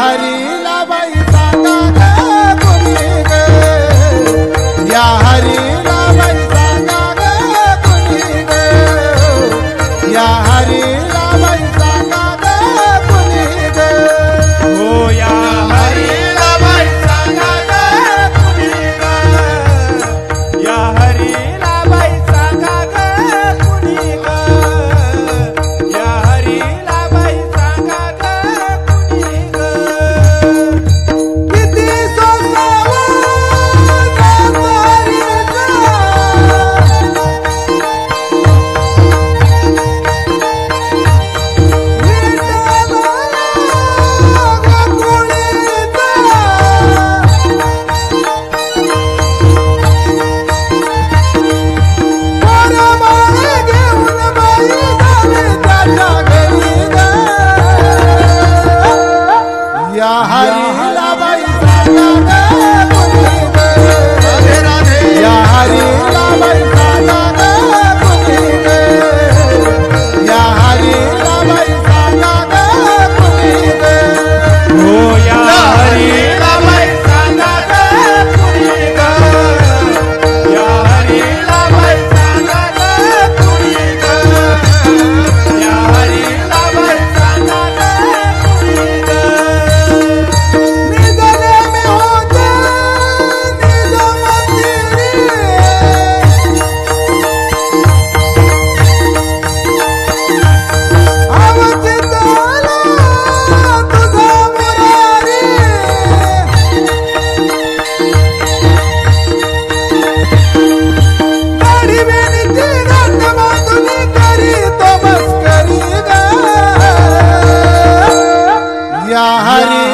हरीला बाई सांगा ग कुणी ग, या हरीला बाई सांगा ग कुणी ग, या हरीला बाई सांगा ग कुणी ग, हो या हरीला बाई सांगा ग कुणी ग, या हरीला बाई सांगा ग कुणी ग, या हरीला बाई सांगा ग कुणी ग. किती सोसावं गावारीचं, या हरीला बाई सांगा ग कुणी ग, या हरीला बाई सांगा ग कुणी ग, या हरीला बाई सांगा ग कुणी ग, हो या हरीला बाई सांगा ग कुणी ग, या हरीला बाई सांगा ग कुणी ग, या हरीला बाई सांगा ग कुणी ग. निधने में होते निजामती रे, अवचिताला तुझा मुरारी, दाढी बेणीची गाठ बांधून करी तो मस्करी ग, या हरी